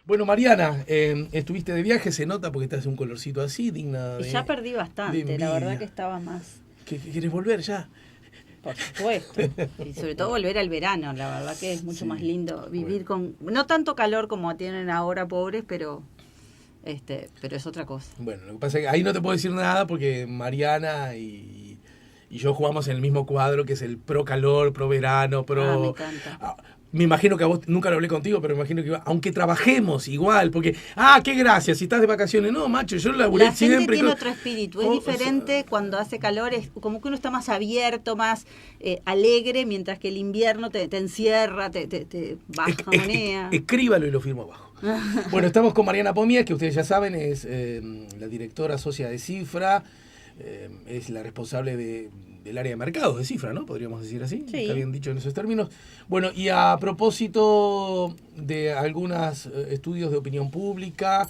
Bueno, Mariana, estuviste de viaje, se nota porque estás un colorcito así, digna de... Y ya perdí bastante, la envidia. verdad que estaba más... ¿Quieres volver ya? Por supuesto. Y sobre todo volver al verano, la verdad que es mucho más lindo vivir con... No tanto calor como tienen ahora, pobres, pero es otra cosa. Bueno, lo que pasa es que ahí no te puedo decir nada porque Mariana y yo jugamos en el mismo cuadro, que es el pro calor, pro verano, pro... Me encanta. Me imagino que a vos, nunca lo hablé contigo, pero me imagino que aunque trabajemos igual, porque, qué gracia, si estás de vacaciones. No, macho, yo laburé siempre. La gente tiene otro espíritu, es diferente cuando hace calor, es como que uno está más abierto, más alegre, mientras que el invierno te encierra, te bajonea. Escríbalo y lo firmo abajo. Bueno, estamos con Mariana Pomía, que ustedes ya saben, es la directora socia de Cifra, es la responsable del área de mercados de Cifra, ¿no? Podríamos decir así. Sí. Está bien dicho en esos términos. Bueno, y a propósito de algunos estudios de opinión pública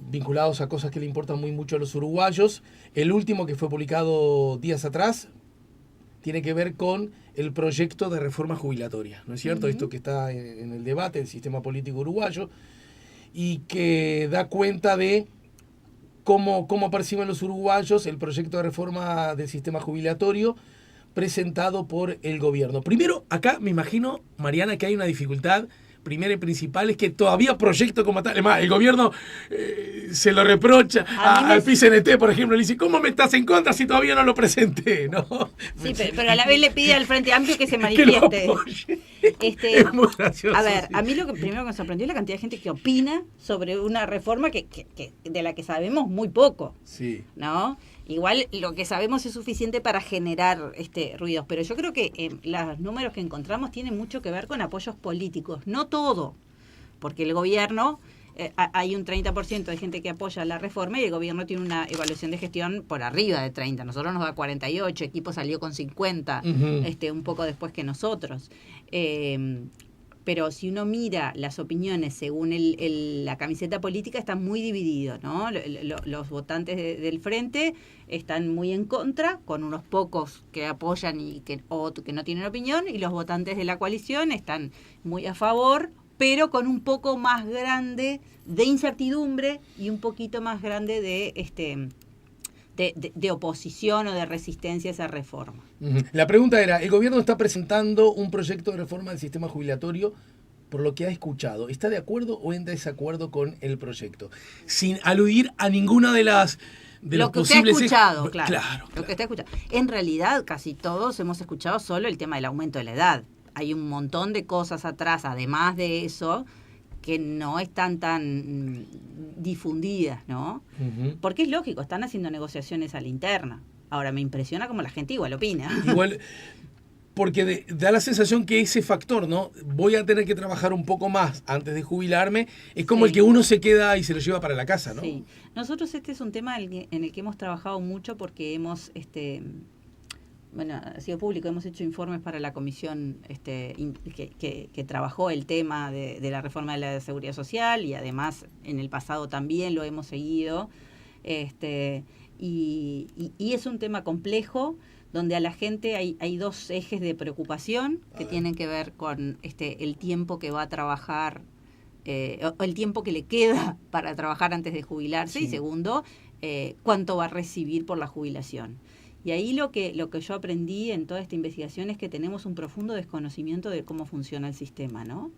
vinculados a cosas que le importan muy mucho a los uruguayos, el último que fue publicado días atrás tiene que ver con el proyecto de reforma jubilatoria, ¿no es cierto? Esto que está en el debate del sistema político uruguayo y que da cuenta de cómo perciben los uruguayos el proyecto de reforma del sistema jubilatorio presentado por el gobierno. Primero, acá me imagino, Mariana, que hay una dificultad primera y principal, es que todavía proyecto como tal, además, el gobierno se lo reprocha al PCNT, por ejemplo, le dice, ¿cómo me estás en contra si todavía no lo presenté? ¿No? Sí, pero a la vez le pide al Frente Amplio que se manifieste. Es muy gracioso. A ver, a mí lo que primero que me sorprendió es la cantidad de gente que opina sobre una reforma que de la que sabemos muy poco. Sí. ¿No? Igual lo que sabemos es suficiente para generar ruidos, pero yo creo que los números que encontramos tienen mucho que ver con apoyos políticos, no todo, porque el gobierno, hay un 30% de gente que apoya la reforma y el gobierno tiene una evaluación de gestión por arriba de 30, nosotros nos da 48, Equipo salió con 50, un poco después que nosotros. Pero si uno mira las opiniones según la camiseta política, está muy dividido, ¿no? Los votantes del Frente están muy en contra, con unos pocos que apoyan o que no tienen opinión, y los votantes de la coalición están muy a favor, pero con un poco más grande de incertidumbre y un poquito más grande de oposición o de resistencia a esa reforma. La pregunta era, el gobierno está presentando un proyecto de reforma del sistema jubilatorio, por lo que ha escuchado. ¿Está de acuerdo o en desacuerdo con el proyecto? Sin aludir a ninguna de los posibles... Lo que usted ha escuchado, claro. Lo que usted ha escuchado. En realidad, casi todos hemos escuchado solo el tema del aumento de la edad. Hay un montón de cosas atrás, además de eso, que no están tan difundidas, ¿no? Porque es lógico, están haciendo negociaciones a la interna. Ahora, me impresiona cómo la gente igual opina. Igual, porque da la sensación que ese factor, ¿no? Voy a tener que trabajar un poco más antes de jubilarme, es como el que uno se queda y se lo lleva para la casa, ¿no? Sí. Nosotros es un tema en el que hemos trabajado mucho porque hemos... ha sido público, hemos hecho informes para la comisión que trabajó el tema de la reforma de la seguridad social y además en el pasado también lo hemos seguido. Y es un tema complejo donde a la gente hay dos ejes de preocupación que tienen que ver con el tiempo que va a trabajar, o el tiempo que le queda para trabajar antes de jubilarse, y segundo, cuánto va a recibir por la jubilación. Y ahí lo que yo aprendí en toda esta investigación es que tenemos un profundo desconocimiento de cómo funciona el sistema, ¿no?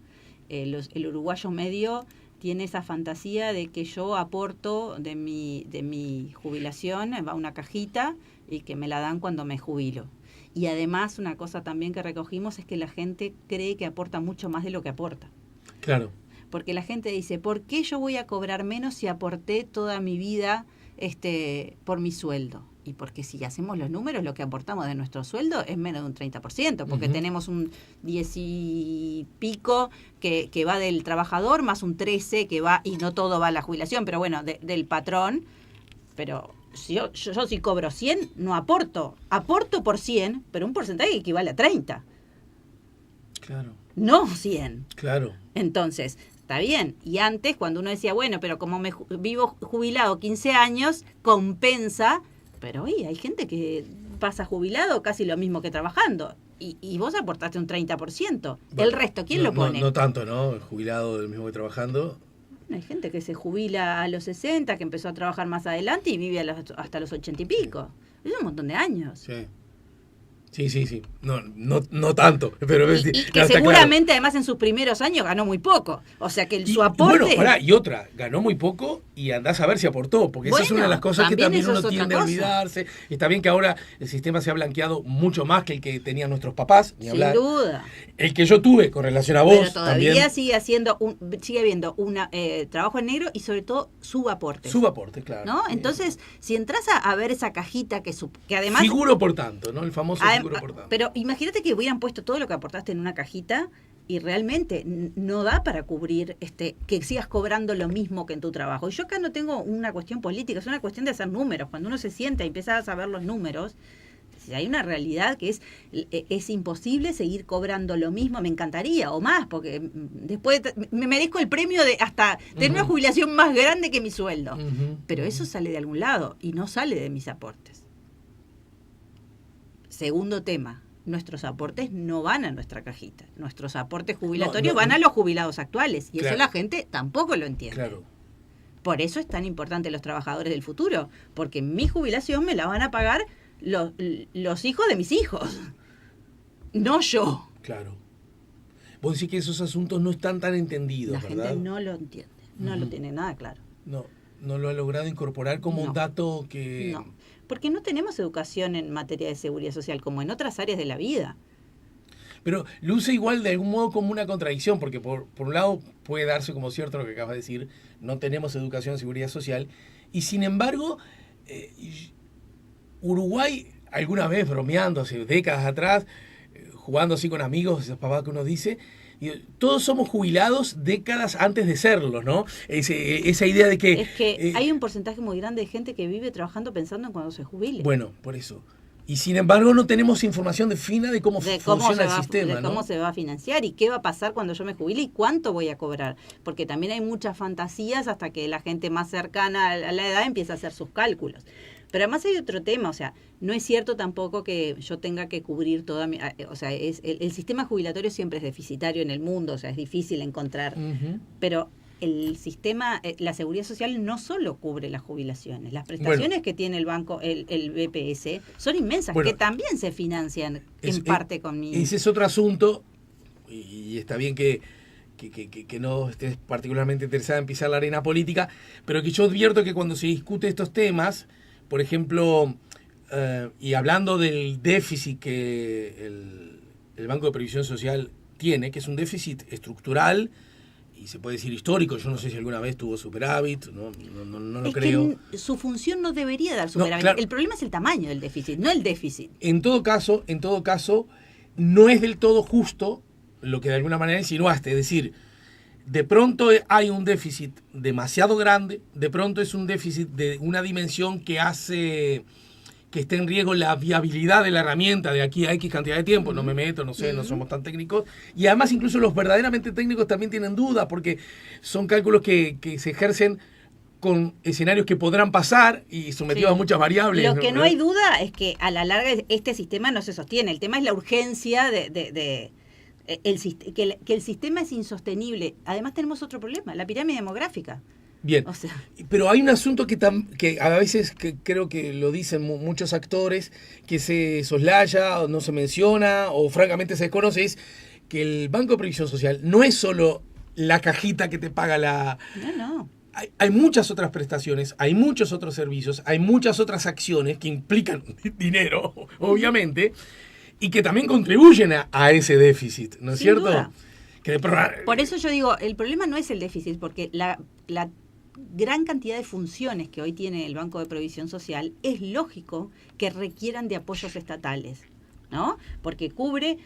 El uruguayo medio tiene esa fantasía de que yo aporto de mi jubilación, va una cajita y que me la dan cuando me jubilo. Y además una cosa también que recogimos es que la gente cree que aporta mucho más de lo que aporta. Claro. Porque la gente dice, ¿por qué yo voy a cobrar menos si aporté toda mi vida por mi sueldo? Y porque si hacemos los números, lo que aportamos de nuestro sueldo es menos de un 30%, porque tenemos un 10 y pico que va del trabajador, más un 13 que va, y no todo va a la jubilación, pero bueno, del patrón. Pero si yo si cobro 100, no aporto por 100, pero un porcentaje que equivale a 30. Claro. No 100. Claro. Entonces, está bien. Y antes, cuando uno decía, bueno, pero como me vivo jubilado 15 años, compensa. Pero hay gente que pasa jubilado casi lo mismo que trabajando. Y vos aportaste un 30%. Bueno, el resto, ¿quién lo pone? No tanto, ¿no? El jubilado del mismo que trabajando. Hay gente que se jubila a los 60, que empezó a trabajar más adelante y vive hasta los 80 y pico. Es un montón de años. Sí. Sí. No tanto, pero Y que seguramente, además, en sus primeros años ganó muy poco. O sea que su aporte... Bueno, y otra, ganó muy poco y andás a ver si aportó, porque esa es una de las cosas que también uno tiende a olvidarse. Está bien que ahora el sistema se ha blanqueado mucho más que el que tenían nuestros papás, ni hablar. Sin duda. El que yo tuve con relación a vos. Pero todavía también. sigue habiendo un trabajo en negro y sobre todo subaportes. Subaportes, claro. ¿No? Entonces, si entras a ver esa cajita que además... Figuro por tanto, ¿no? El famoso figuro por tanto. Pero imagínate que hubieran puesto todo lo que aportaste en una cajita y realmente no da para cubrir que sigas cobrando lo mismo que en tu trabajo. Y yo acá no tengo una cuestión política, es una cuestión de hacer números. Cuando uno se sienta y empieza a saber los números, hay una realidad que es imposible seguir cobrando lo mismo, me encantaría, o más, porque después me merezco el premio de hasta tener una jubilación más grande que mi sueldo. Pero eso sale de algún lado y no sale de mis aportes. Segundo tema, nuestros aportes no van a nuestra cajita. Nuestros aportes jubilatorios van a los jubilados actuales. Y eso la gente tampoco lo entiende. Claro. Por eso es tan importante los trabajadores del futuro. Porque mi jubilación me la van a pagar los hijos de mis hijos. No yo. Claro. Vos decís que esos asuntos no están tan entendidos, la ¿verdad? Gente no lo entiende. No lo tiene nada claro. No lo ha logrado incorporar como un dato que... No, porque no tenemos educación en materia de seguridad social como en otras áreas de la vida. Pero luce igual de algún modo como una contradicción, porque por un lado puede darse como cierto lo que acabas de decir, no tenemos educación en seguridad social, y sin embargo, Uruguay, alguna vez bromeando, hace décadas atrás, jugando así con amigos, esas pavadas que uno dice, todos somos jubilados décadas antes de serlo, ¿no? Esa idea de que... Es que hay un porcentaje muy grande de gente que vive trabajando pensando en cuando se jubile. Bueno, por eso. Y sin embargo no tenemos información defina de cómo funciona el sistema, de cómo se va a financiar y qué va a pasar cuando yo me jubile y cuánto voy a cobrar. Porque también hay muchas fantasías hasta que la gente más cercana a la edad empieza a hacer sus cálculos. Pero además hay otro tema, o sea, no es cierto tampoco que yo tenga que cubrir toda mi... O sea, el sistema jubilatorio siempre es deficitario en el mundo, o sea, es difícil encontrar. Pero el sistema, la seguridad social no solo cubre las jubilaciones, las prestaciones que tiene el banco, el BPS, son inmensas, que también se financian en parte con mi... Ese es otro asunto, y está bien que no estés particularmente interesada en pisar la arena política, pero que yo advierto que cuando se discute estos temas, por ejemplo, y hablando del déficit que el Banco de Previsión Social tiene, que es un déficit estructural, y se puede decir histórico, yo no sé si alguna vez tuvo superávit, no lo creo. Que su función no debería dar superávit. Claro. El problema es el tamaño del déficit, no el déficit. En todo caso, no es del todo justo lo que de alguna manera insinuaste, es decir, de pronto hay un déficit demasiado grande, de pronto es un déficit de una dimensión que hace que esté en riesgo la viabilidad de la herramienta de aquí a X cantidad de tiempo, no me meto, no sé, no somos tan técnicos, y además incluso los verdaderamente técnicos también tienen dudas, porque son cálculos que se ejercen con escenarios que podrán pasar y sometidos a muchas variables. Lo que no hay duda es que a la larga este sistema no se sostiene, el tema es la urgencia que el sistema es insostenible. Además tenemos otro problema, la pirámide demográfica. Bien, o sea, pero hay un asunto que a veces que creo que lo dicen muchos actores, que se soslaya o no se menciona o francamente se desconoce, es que el Banco de Previsión Social no es solo la cajita que te paga la... No. Hay muchas otras prestaciones, hay muchos otros servicios, hay muchas otras acciones que implican dinero, obviamente, y que también contribuyen a ese déficit, ¿no es cierto? Duda. Por eso yo digo, el problema no es el déficit, porque la gran cantidad de funciones que hoy tiene el Banco de Previsión Social es lógico que requieran de apoyos estatales, ¿no? Porque cubre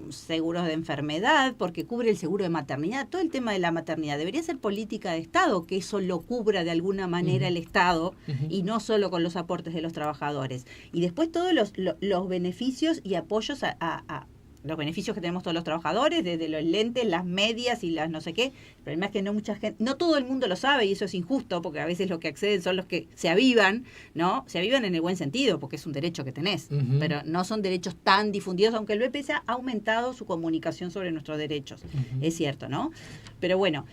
seguros de enfermedad, porque cubre el seguro de maternidad, todo el tema de la maternidad debería ser política de Estado, que eso lo cubra de alguna manera el Estado y no solo con los aportes de los trabajadores. Y después todos los beneficios y apoyos a los beneficios que tenemos todos los trabajadores, desde los lentes, las medias y las no sé qué. El problema es que no todo el mundo lo sabe y eso es injusto, porque a veces los que acceden son los que se avivan, ¿no? Se avivan en el buen sentido, porque es un derecho que tenés, pero no son derechos tan difundidos, aunque el BPS ha aumentado su comunicación sobre nuestros derechos, es cierto, ¿no? Pero bueno,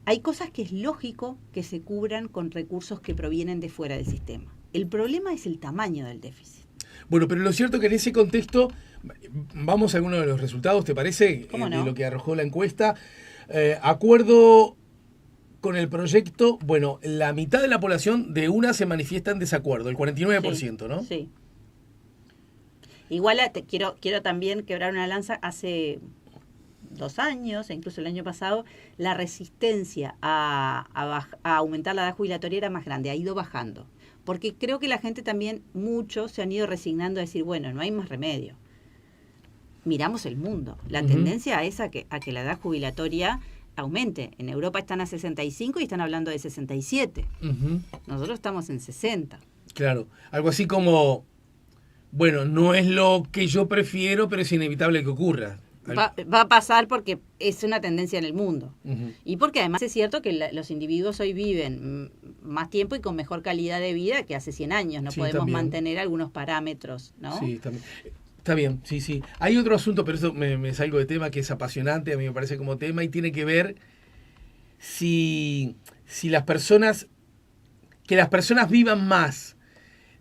hay cosas que es lógico que se cubran con recursos que provienen de fuera del sistema. El problema es el tamaño del déficit. Bueno, pero lo cierto que en ese contexto, vamos a algunos de los resultados, ¿te parece? ¿Cómo no? De lo que arrojó la encuesta. Acuerdo con el proyecto, bueno, la mitad de la población de una se manifiesta en desacuerdo, el 49%, Sí, ¿no? sí. Igual quiero también quebrar una lanza. Hace 2 años, e incluso el año pasado, la resistencia a aumentar la edad jubilatoria era más grande, ha ido bajando. Porque creo que la gente también, muchos se han ido resignando a decir, bueno, no hay más remedio. Miramos el mundo. La tendencia es a que la edad jubilatoria aumente. En Europa están a 65 y están hablando de 67. Nosotros estamos en 60. Claro, algo así como, bueno, no es lo que yo prefiero, pero es inevitable que ocurra. Va a pasar porque es una tendencia en el mundo. Y porque además es cierto que los individuos hoy viven más tiempo y con mejor calidad de vida que hace 100 años. No podemos también mantener algunos parámetros, ¿no? Sí, también. Está bien, sí, sí. Hay otro asunto, pero eso me salgo de tema, que es apasionante, a mí me parece como tema, y tiene que ver si las personas, que las personas vivan más,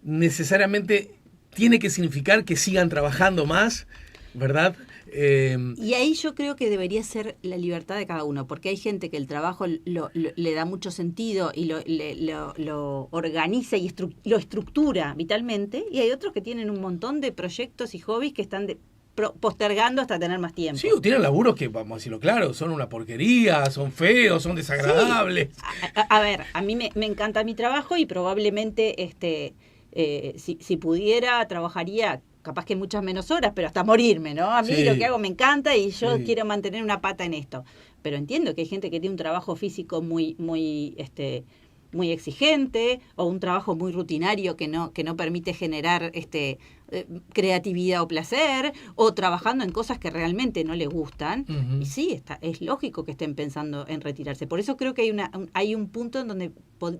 necesariamente tiene que significar que sigan trabajando más, ¿verdad? Y ahí yo creo que debería ser la libertad de cada uno, porque hay gente que el trabajo le da mucho sentido y lo organiza y lo estructura vitalmente, y hay otros que tienen un montón de proyectos y hobbies que están postergando hasta tener más tiempo. Sí, o tienen laburos que, vamos a decirlo claro, son una porquería, son feos, son desagradables. Sí. A ver, a mí me encanta mi trabajo y probablemente si pudiera trabajaría capaz que muchas menos horas, pero hasta morirme, ¿no? A mí lo que hago me encanta y yo quiero mantener una pata en esto. Pero entiendo que hay gente que tiene un trabajo físico muy exigente o un trabajo muy rutinario que no permite generar creatividad o placer, o trabajando en cosas que realmente no les gustan. Y sí, es lógico que estén pensando en retirarse. Por eso creo que hay un punto en donde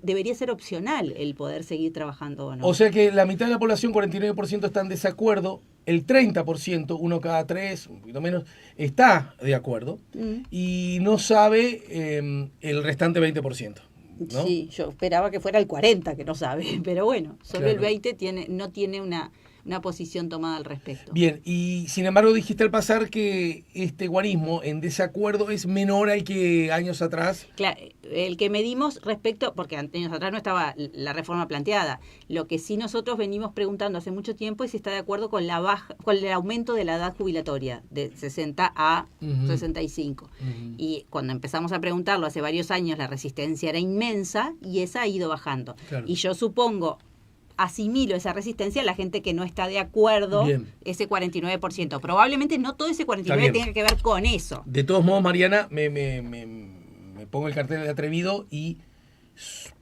debería ser opcional el poder seguir trabajando o no. O sea que la mitad de la población, 49%, está en desacuerdo, el 30%, uno cada 3, un poquito menos, está de acuerdo, y no sabe el restante 20%. ¿No? Sí, yo esperaba que fuera el 40, que no sabe, pero bueno, solo el 20 no tiene una posición tomada al respecto. Bien, y sin embargo dijiste al pasar que este guarismo en desacuerdo es menor al que años atrás. Claro, el que medimos respecto, porque años atrás no estaba la reforma planteada, lo que sí nosotros venimos preguntando hace mucho tiempo es si está de acuerdo con con el aumento de la edad jubilatoria de 60 a 65. Y cuando empezamos a preguntarlo hace varios años, la resistencia era inmensa y esa ha ido bajando. Claro. Y yo supongo, asimilo esa resistencia a la gente que no está de acuerdo, ese 49%. Probablemente no todo ese 49% tenga que ver con eso. De todos modos, Mariana, me pongo el cartel de atrevido y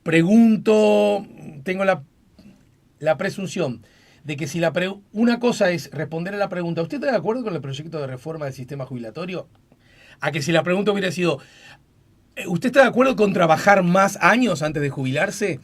pregunto, tengo la presunción de que si una cosa es responder a la pregunta, ¿usted está de acuerdo con el proyecto de reforma del sistema jubilatorio? A que si la pregunta hubiera sido, ¿usted está de acuerdo con trabajar más años antes de jubilarse?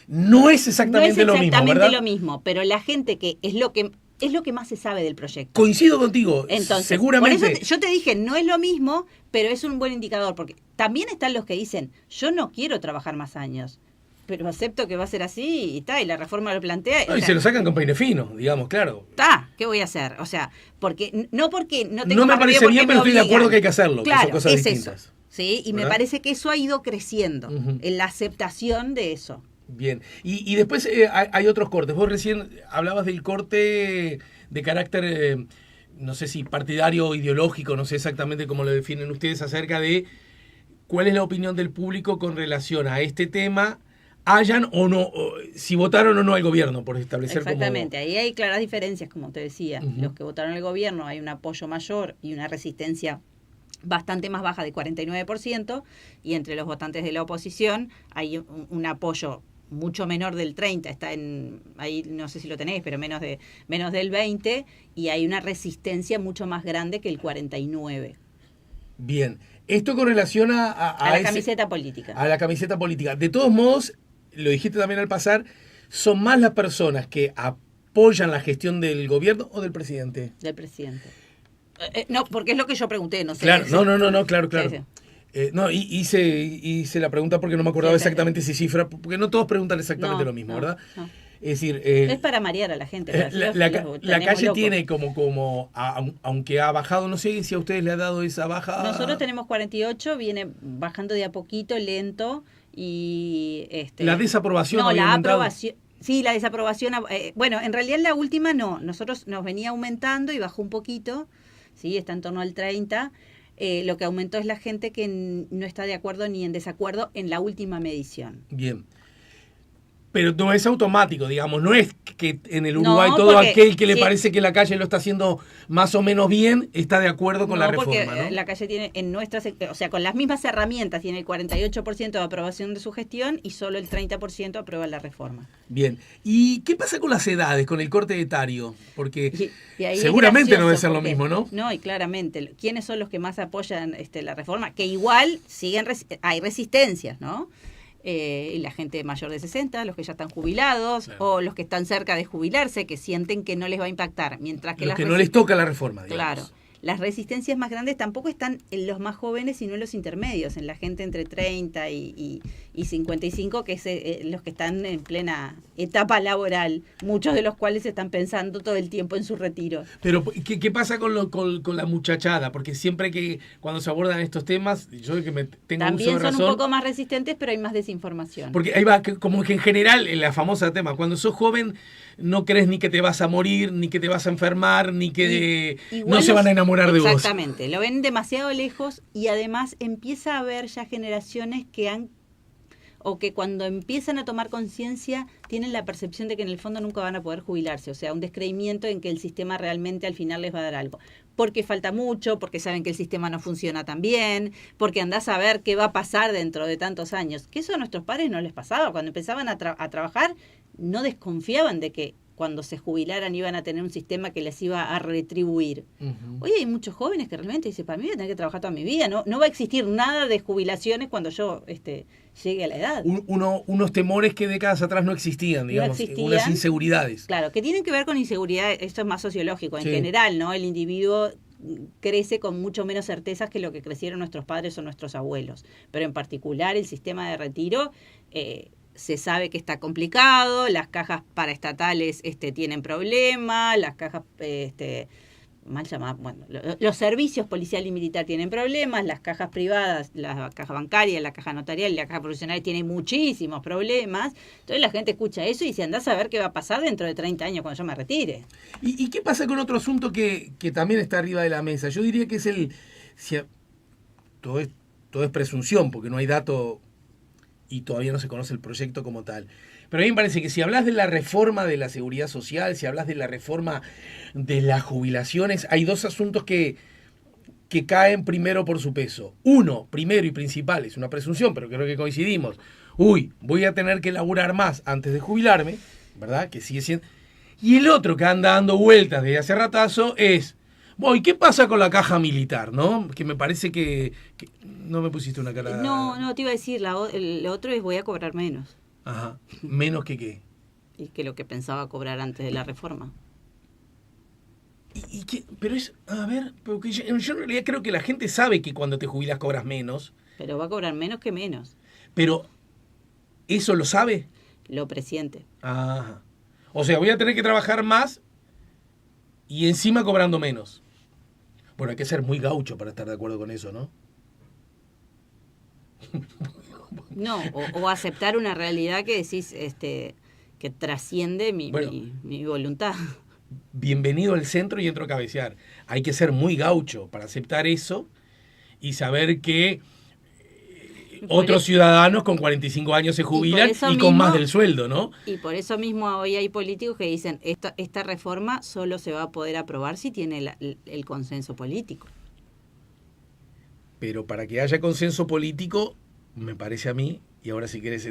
No es exactamente lo mismo, ¿verdad? No es exactamente lo mismo, pero la gente que es lo que más se sabe del proyecto. Coincido contigo, entonces, seguramente. Por eso yo te dije, no es lo mismo, pero es un buen indicador, porque también están los que dicen, yo no quiero trabajar más años, pero acepto que va a ser así y está, y la reforma lo plantea. No, y se lo sacan con peine fino, digamos, claro. Está, ¿qué voy a hacer? O sea, no tengo no me parece bien, pero estoy de acuerdo que hay que hacerlo, claro, que son cosas es distintas. Eso, ¿sí? Y ¿verdad? Me parece que eso ha ido creciendo, en la aceptación de eso. Bien, y después hay otros cortes. Vos recién hablabas del corte de carácter, no sé si partidario o ideológico, no sé exactamente cómo lo definen ustedes, acerca de cuál es la opinión del público con relación a este tema, hayan o no, si votaron o no al gobierno, por establecer exactamente, ahí hay claras diferencias, como te decía. Los que votaron al gobierno, hay un apoyo mayor y una resistencia bastante más baja de 49%, y entre los votantes de la oposición hay un apoyo mucho menor del 30, está ahí no sé si lo tenéis, pero menos del 20, y hay una resistencia mucho más grande que el 49. Bien, esto con relación a la camiseta política. A la camiseta política. De todos modos, lo dijiste también al pasar, son más las personas que apoyan la gestión del gobierno o del presidente. Del presidente. No, porque es lo que yo pregunté, no sé. Claro, no, claro. Sí, sí. No, hice la pregunta porque no me acordaba exactamente si cifra, porque no todos preguntan exactamente lo mismo, ¿verdad? No. Es decir, es para marear a la gente. La calle tiene aunque ha bajado, no sé si a ustedes le ha dado esa baja. Nosotros tenemos 48, viene bajando de a poquito, lento, y la desaprobación no, había la aumentado. Aprobación. Sí, la desaprobación, bueno, en realidad la última no, nosotros nos venía aumentando y bajó un poquito, sí, está en torno al 30. Lo que aumentó es la gente que no está de acuerdo ni en desacuerdo en la última medición. Bien. Pero no es automático, digamos, no es que en el Uruguay no, todo aquel que le parece que la calle lo está haciendo más o menos bien está de acuerdo con la reforma, porque ¿no? la calle tiene o sea, con las mismas herramientas tiene el 48% de aprobación de su gestión y solo el 30% aprueba la reforma. Bien. ¿Y qué pasa con las edades, con el corte etario? Porque y ahí seguramente no debe ser lo mismo, ¿no? No, y claramente, ¿quiénes son los que más apoyan la reforma? Que igual hay resistencias, ¿no? Y la gente mayor de 60, los que ya están jubilados, claro, o los que están cerca de jubilarse, que sienten que no les va a impactar, mientras que los que no les toca la reforma, digamos. Claro, las resistencias más grandes tampoco están en los más jóvenes, sino en los intermedios, en la gente entre 30 y 55, que es los que están en plena etapa laboral, muchos de los cuales están pensando todo el tiempo en su retiro. Pero, ¿qué pasa con la muchachada? Porque siempre que cuando se abordan estos temas, yo que tengo también uso de razón, son un poco más resistentes, pero hay más desinformación. Porque ahí va, como que en general, en la famosa tema, cuando sos joven no crees ni que te vas a morir, ni que te vas a enfermar, ni que no se van a enamorar de vos. Exactamente, lo ven demasiado lejos y además empieza a haber ya generaciones que cuando empiezan a tomar conciencia tienen la percepción de que en el fondo nunca van a poder jubilarse, o sea, un descreimiento en que el sistema realmente al final les va a dar algo. Porque falta mucho, porque saben que el sistema no funciona tan bien, porque andás a ver qué va a pasar dentro de tantos años. Que eso a nuestros padres no les pasaba. Cuando empezaban a trabajar, no desconfiaban de que cuando se jubilaran iban a tener un sistema que les iba a retribuir. Uh-huh. Hoy hay muchos jóvenes que realmente dicen, para mí voy a tener que trabajar toda mi vida, no va a existir nada de jubilaciones cuando yo llegue a la edad. Unos temores que décadas atrás no existían, digamos, unas inseguridades. Claro, que tienen que ver con inseguridad, esto es más sociológico en general, ¿no? El individuo crece con mucho menos certezas que lo que crecieron nuestros padres o nuestros abuelos, pero en particular el sistema de retiro se sabe que está complicado, las cajas paraestatales tienen problemas, las cajas mal llamadas, bueno, los servicios policial y militar tienen problemas, las cajas privadas, la caja bancaria, la caja notarial y la caja profesional tienen muchísimos problemas. Entonces la gente escucha eso y dice, andás a ver qué va a pasar dentro de 30 años cuando yo me retire. ¿Y qué pasa con otro asunto que también está arriba de la mesa? Yo diría que es todo es presunción, porque no hay dato y todavía no se conoce el proyecto como tal. Pero a mí me parece que si hablas de la reforma de la seguridad social, si hablas de la reforma de las jubilaciones, hay dos asuntos que caen primero por su peso. Uno, primero y principal, es una presunción, pero creo que coincidimos. Voy a tener que laburar más antes de jubilarme, ¿verdad? Que sigue siendo. Y el otro que anda dando vueltas desde hace ratazo es, ¿y qué pasa con la caja militar, no? Que me parece que no me pusiste una cara. No, te iba a decir, lo otro es voy a cobrar menos. Ajá, ¿menos que qué? Y que lo que pensaba cobrar antes de la reforma. ¿Y qué? Pero es, a ver, porque yo en realidad creo que la gente sabe que cuando te jubilas cobras menos. Pero va a cobrar menos que menos. Pero, ¿eso lo sabe? Lo presiente. Ajá. O sea, voy a tener que trabajar más y encima cobrando menos. Bueno, hay que ser muy gaucho para estar de acuerdo con eso, ¿no? No, o aceptar una realidad que decís que trasciende mi voluntad. Bienvenido al centro y entro a cabecear. Hay que ser muy gaucho para aceptar eso y saber que otros ciudadanos con 45 años se jubilan y con más del sueldo, ¿no? Y por eso mismo hoy hay políticos que dicen esta reforma solo se va a poder aprobar si tiene el consenso político. Pero para que haya consenso político, me parece a mí, y ahora si querés,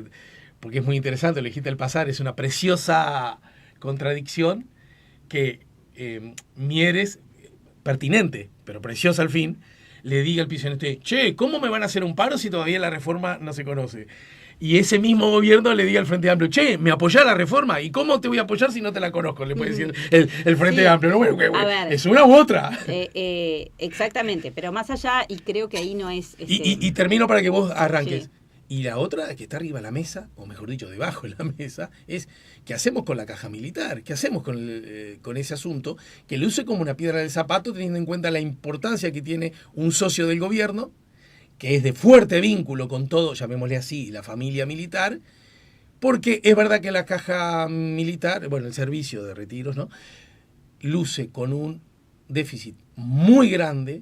porque es muy interesante, lo dijiste al pasar, es una preciosa contradicción que Mieres, pertinente, pero preciosa al fin, le diga al piso che, ¿cómo me van a hacer un paro si todavía la reforma no se conoce? y ese mismo gobierno le diga al Frente Amplio, che, ¿me apoyás la reforma? ¿Y cómo te voy a apoyar si no te la conozco? Le puede decir el Frente Amplio. No, bueno, es una u otra. Exactamente, pero más allá, y creo que ahí no es... Y termino para que vos arranques. Sí. Y la otra, que está arriba de la mesa, o mejor dicho, debajo de la mesa, es ¿qué hacemos con la caja militar? ¿Qué hacemos con ese asunto? Que lo use como una piedra del zapato, teniendo en cuenta la importancia que tiene un socio del gobierno, que es de fuerte vínculo con todo, llamémosle así, la familia militar, porque es verdad que la caja militar, bueno, el servicio de retiros, ¿no?, luce con un déficit muy grande,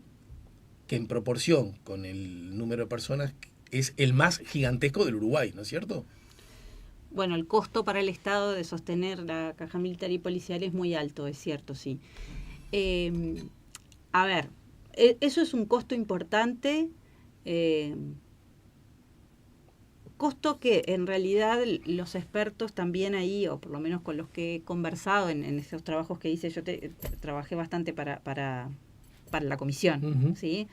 que en proporción con el número de personas es el más gigantesco del Uruguay, ¿no es cierto? Bueno, el costo para el Estado de sostener la caja militar y policial es muy alto, es cierto, sí. A ver, eso es un costo importante, costo que en realidad los expertos también ahí, o por lo menos con los que he conversado en esos trabajos que hice, yo trabajé bastante para la comisión, ¿sí?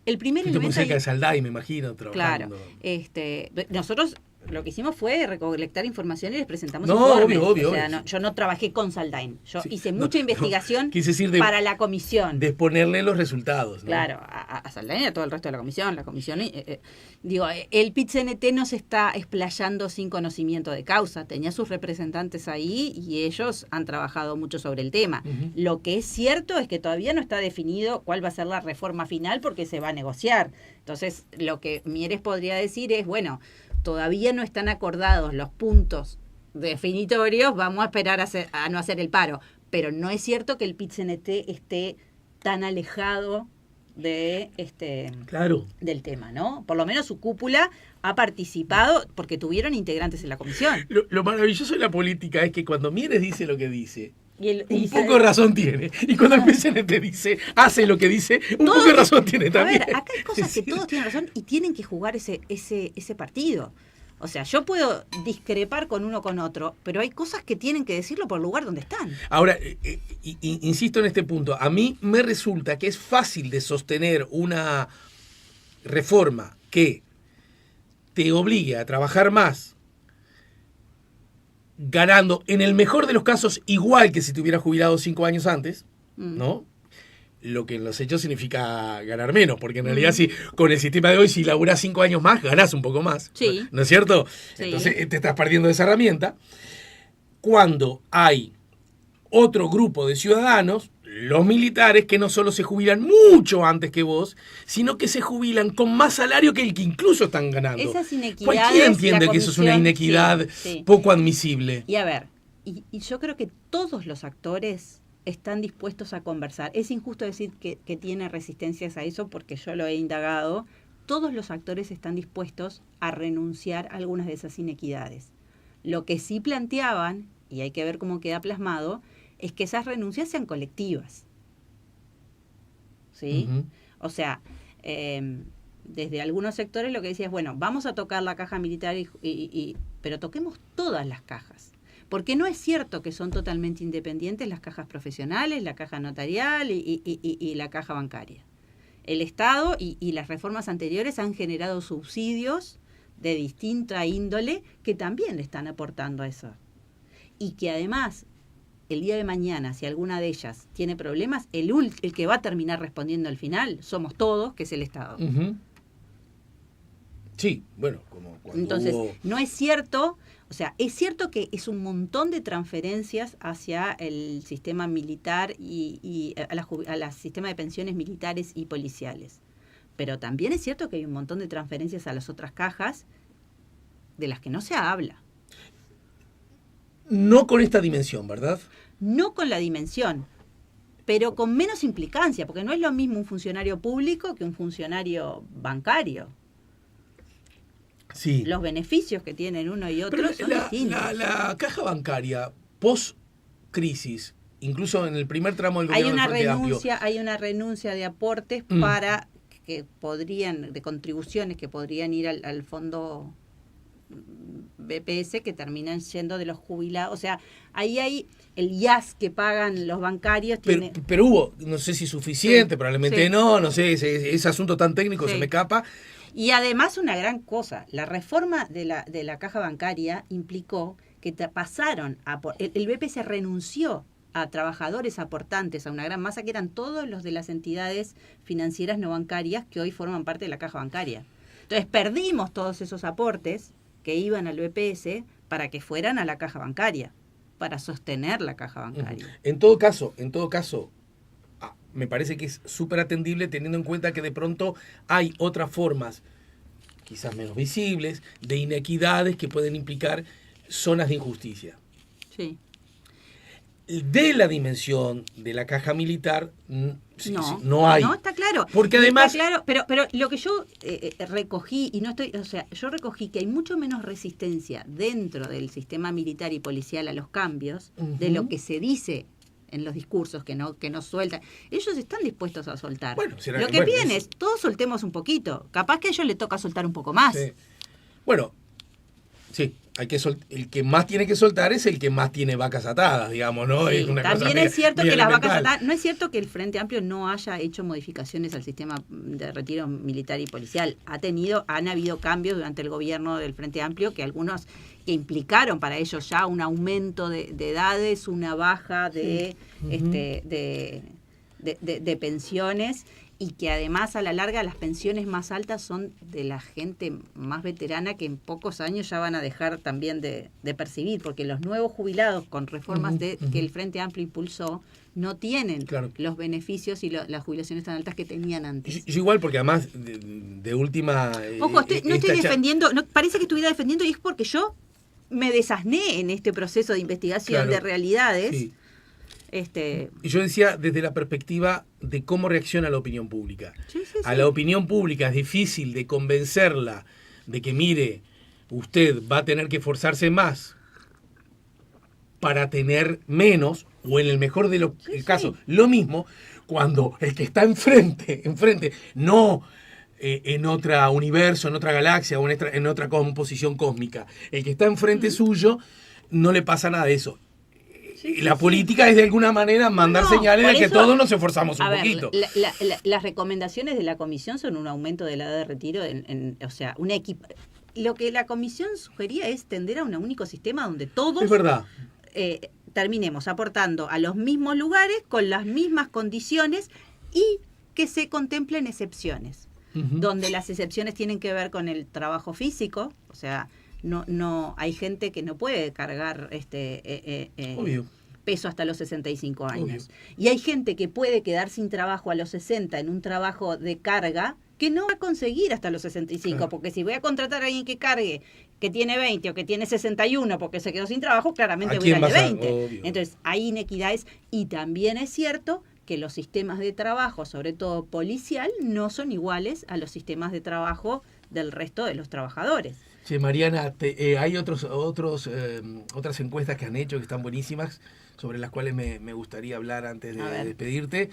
El primer elemento... Muy cerca de Salday, me imagino, trabajando. Claro. Nosotros lo que hicimos fue recolectar información y les presentamos informes. Obvio. O sea, yo no trabajé con Saldain. Yo hice mucha investigación para la comisión. De exponerle los resultados, ¿no? Claro, a Saldain y a todo el resto de la comisión. La comisión, el PIT-CNT no se está explayando sin conocimiento de causa. Tenía sus representantes ahí y ellos han trabajado mucho sobre el tema. Uh-huh. Lo que es cierto es que todavía no está definido cuál va a ser la reforma final porque se va a negociar. Entonces, lo que Mieres podría decir es, bueno, todavía no están acordados los puntos definitorios, vamos a esperar a no hacer el paro. Pero no es cierto que el PIT-CNT esté tan alejado de del tema, ¿no? Por lo menos su cúpula ha participado porque tuvieron integrantes en la comisión. Lo maravilloso de la política es que cuando Mieres dice lo que dice, un poco de razón tiene. Y cuando el PCNT hace lo que dice, un poco de razón tiene también. A ver, acá hay cosas que todos tienen razón y tienen que jugar ese partido. O sea, yo puedo discrepar con uno o con otro, pero hay cosas que tienen que decirlo por el lugar donde están. Ahora, insisto en este punto, a mí me resulta que es fácil de sostener una reforma que te obligue a trabajar más, ganando, en el mejor de los casos, igual que si te hubieras jubilado 5 años antes, ¿no? Lo que en los hechos significa ganar menos, porque en realidad si con el sistema de hoy, si laburás 5 años más, ganás un poco más. Sí. ¿No es cierto? Sí. Entonces te estás perdiendo de esa herramienta. Cuando hay otro grupo de ciudadanos, los militares, que no solo se jubilan mucho antes que vos, sino que se jubilan con más salario que el que incluso están ganando. Esas inequidades, cualquiera entiende que eso es una inequidad poco admisible. Y a ver, y yo creo que todos los actores están dispuestos a conversar. Es injusto decir que tiene resistencias a eso porque yo lo he indagado. Todos los actores están dispuestos a renunciar a algunas de esas inequidades. Lo que sí planteaban, y hay que ver cómo queda plasmado, es que esas renuncias sean colectivas. ¿Sí? Uh-huh. O sea, desde algunos sectores lo que decía es, bueno, vamos a tocar la caja militar, pero toquemos todas las cajas. Porque no es cierto que son totalmente independientes las cajas profesionales, la caja notarial y la caja bancaria. El Estado y las reformas anteriores han generado subsidios de distinta índole que también le están aportando a eso. Y que además, el día de mañana, si alguna de ellas tiene problemas, el que va a terminar respondiendo al final somos todos, que es el Estado. Uh-huh. Sí, bueno, como cuando entonces, no es cierto... O sea, es cierto que es un montón de transferencias hacia el sistema militar y a la sistema de pensiones militares y policiales. Pero también es cierto que hay un montón de transferencias a las otras cajas de las que no se habla. No con esta dimensión, ¿verdad? No con la dimensión, pero con menos implicancia, porque no es lo mismo un funcionario público que un funcionario bancario. Sí. Los beneficios que tienen uno y otro son distintos. La caja bancaria, post-crisis, incluso en el primer tramo del gobierno del Frente Amplio, hay una renuncia de aportes para que de contribuciones que podrían ir al fondo BPS, que terminan yendo de los jubilados. O sea, ahí hay el IAS que pagan los bancarios. Pero hubo, no sé si suficiente, probablemente no sé, ese asunto tan técnico se me escapa. Y además una gran cosa, la reforma de la caja bancaria implicó que pasaron el BPS renunció a trabajadores aportantes, a una gran masa que eran todos los de las entidades financieras no bancarias que hoy forman parte de la caja bancaria. Entonces perdimos todos esos aportes que iban al BPS para que fueran a la caja bancaria, para sostener la caja bancaria. En todo caso, me parece que es súper atendible teniendo en cuenta que de pronto hay otras formas, quizás menos visibles, de inequidades que pueden implicar zonas de injusticia. Sí. De la dimensión de la caja militar no hay. No, está claro. Porque además... Está claro, pero lo que yo recogí, yo recogí que hay mucho menos resistencia dentro del sistema militar y policial a los cambios de lo que se dice en los discursos que no sueltan. Ellos están dispuestos a soltar. Bueno, lo que piden es, todos soltemos un poquito. Capaz que a ellos les toca soltar un poco más. Sí. Bueno, sí, el que más tiene que soltar es el que más tiene vacas atadas, digamos, ¿no? Sí, es una también cosa es cierto que las vacas elemental. atadas, no es cierto que el Frente Amplio no haya hecho modificaciones al sistema de retiro militar y policial. Han habido cambios durante el gobierno del Frente Amplio que algunos que implicaron para ellos ya un aumento de edades, una baja de pensiones, y que además a la larga las pensiones más altas son de la gente más veterana que en pocos años ya van a dejar también de percibir, porque los nuevos jubilados con reformas que el Frente Amplio impulsó no tienen los beneficios y las jubilaciones tan altas que tenían antes. Yo igual, porque además de última... Ojo, no estoy defendiendo, parece que estuviera defendiendo, y es porque yo me desasné en este proceso de investigación de realidades. Sí. Y yo decía desde la perspectiva de cómo reacciona la opinión pública. Sí. A la opinión pública es difícil de convencerla de que, mire, usted va a tener que esforzarse más para tener menos, o en el mejor de los casos, lo mismo, cuando el que está enfrente, no en otro universo, en otra galaxia o en otra composición cósmica, el que está enfrente suyo, no le pasa nada de eso. La política es de alguna manera mandar señales de que todos nos esforzamos un poquito. Las recomendaciones de la comisión son un aumento de la edad de retiro, lo que la comisión sugería es tender a un único sistema donde todos es verdad. Terminemos aportando a los mismos lugares con las mismas condiciones y que se contemplen excepciones, donde las excepciones tienen que ver con el trabajo físico, o sea, no hay gente que no puede cargar peso hasta los 65 años. Obvio. Y hay gente que puede quedar sin trabajo a los 60 en un trabajo de carga que no va a conseguir hasta los 65, porque si voy a contratar a alguien que cargue, que tiene 20 o que tiene 61 porque se quedó sin trabajo, claramente voy a ir al de 20. Obvio. Entonces, hay inequidades, y también es cierto que los sistemas de trabajo, sobre todo policial, no son iguales a los sistemas de trabajo del resto de los trabajadores. Sí, Mariana, hay otras encuestas que han hecho que están buenísimas, sobre las cuales me gustaría hablar antes de despedirte.